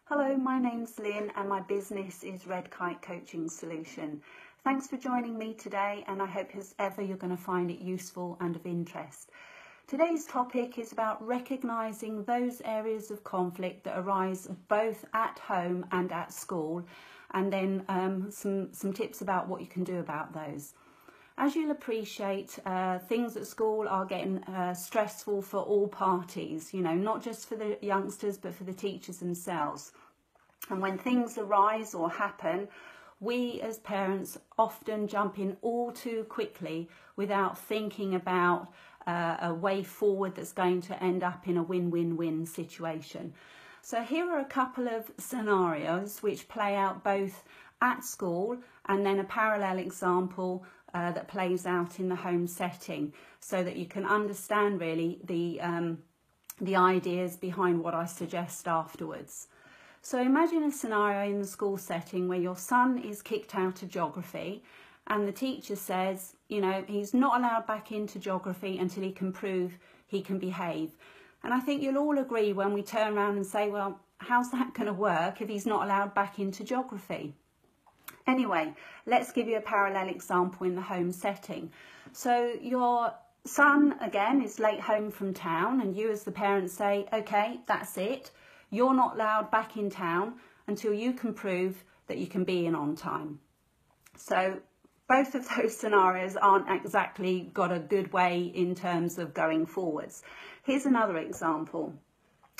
Hello, my name's Lynn and my business is Red Kite Coaching Solution. Thanks for joining me today, and I hope as ever you're going to find it useful and of interest. Today's topic is about recognising those areas of conflict that arise both at home and at school, and then some tips about what you can do about those. As you'll appreciate, things at school are getting stressful for all parties, not just for the youngsters but for the teachers themselves. And when things arise or happen, we as parents often jump in all too quickly without thinking about a way forward that's going to end up in a win-win-win situation. So here are a couple of scenarios which play out both at school and then a parallel example that plays out in the home setting, so that you can understand really the ideas behind what I suggest afterwards. So imagine a scenario in the school setting where your son is kicked out of geography and the teacher says, he's not allowed back into geography until he can prove he can behave. And I think you'll all agree when we turn around and say, well, how's that going to work if he's not allowed back into geography? Anyway, let's give you a parallel example in the home setting. So your son, again, is late home from town and you as the parent say, okay, that's it. You're not allowed back in town until you can prove that you can be in on time. So both of those scenarios aren't exactly got a good way in terms of going forwards. Here's another example.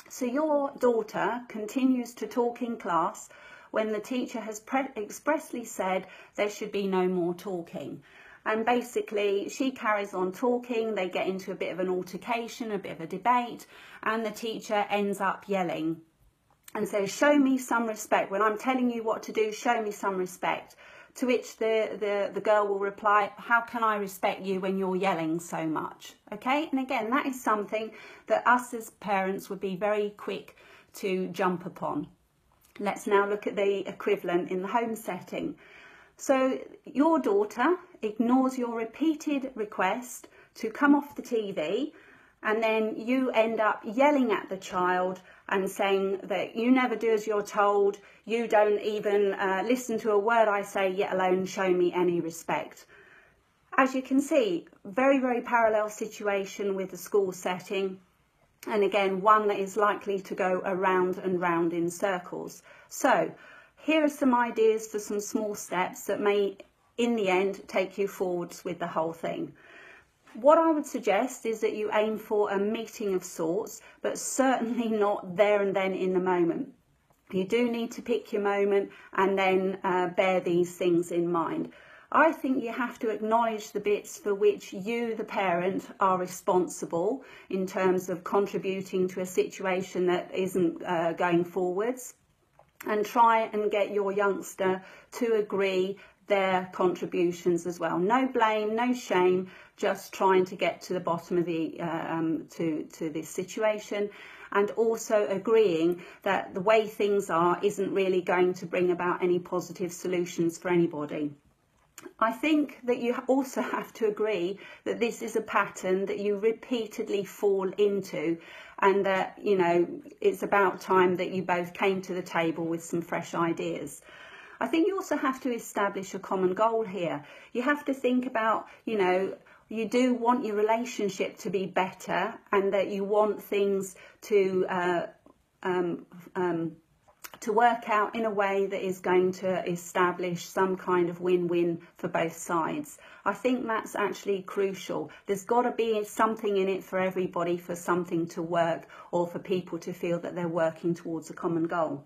So your daughter continues to talk in class when the teacher has expressly said there should be no more talking. And basically she carries on talking, they get into a bit of an altercation, a bit of a debate, and the teacher ends up yelling and says, show me some respect. When I'm telling you what to do, show me some respect. To which the girl will reply, how can I respect you when you're yelling so much? Okay, and again, that is something that us as parents would be very quick to jump upon. Let's now look at the equivalent in the home setting. So your daughter ignores your repeated request to come off the TV, and then you end up yelling at the child and saying that you never do as you're told, you don't even listen to a word I say, yet alone show me any respect. As you can see, very, very parallel situation with the school setting. And again, one that is likely to go around and round in circles. So here are some ideas for some small steps that may, in the end, take you forwards with the whole thing. What I would suggest is that you aim for a meeting of sorts, but certainly not there and then in the moment. You do need to pick your moment and then bear these things in mind. I think you have to acknowledge the bits for which you, the parent, are responsible in terms of contributing to a situation that isn't going forwards, and try and get your youngster to agree their contributions as well. No blame, no shame, just trying to get to the bottom of the to this situation, and also agreeing that the way things are isn't really going to bring about any positive solutions for anybody. I think that you also have to agree that this is a pattern that you repeatedly fall into, and that, it's about time that you both came to the table with some fresh ideas. I think you also have to establish a common goal here. You have to think about, you do want your relationship to be better, and that you want things to work out in a way that is going to establish some kind of win-win for both sides. I think that's actually crucial. There's got to be something in it for everybody, for something to work, or for people to feel that they're working towards a common goal.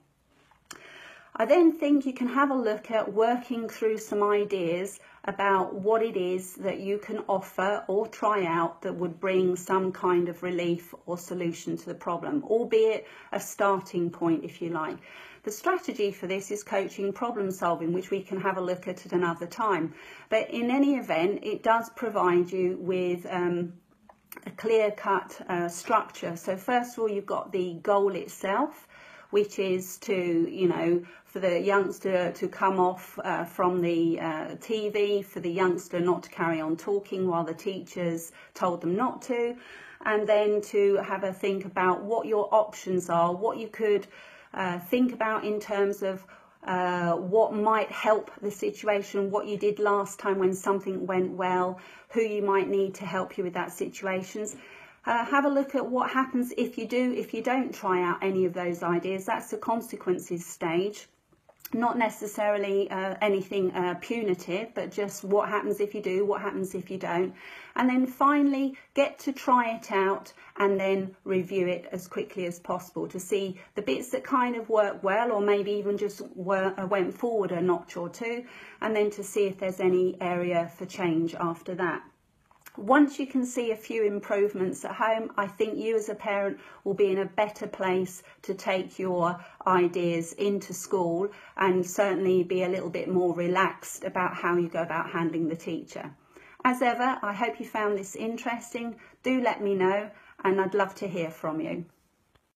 I then think you can have a look at working through some ideas about what it is that you can offer or try out that would bring some kind of relief or solution to the problem, albeit a starting point, if you like. The strategy for this is coaching problem solving, which we can have a look at another time. But in any event, it does provide you with a clear-cut structure. So first of all, you've got the goal itself, which is to, for the youngster to come off from the TV, for the youngster not to carry on talking while the teachers told them not to, and then to have a think about what your options are, what you could think about in terms of what might help the situation, what you did last time when something went well, who you might need to help you with that situation. Have a look at what happens if you don't try out any of those ideas. That's the consequences stage. Not necessarily anything punitive, but just what happens if you do, what happens if you don't. And then finally get to try it out and then review it as quickly as possible to see the bits that kind of work well, or maybe even just went forward a notch or two, and then to see if there's any area for change after that. Once you can see a few improvements at home, I think you as a parent will be in a better place to take your ideas into school and certainly be a little bit more relaxed about how you go about handling the teacher. As ever, I hope you found this interesting. Do let me know, and I'd love to hear from you.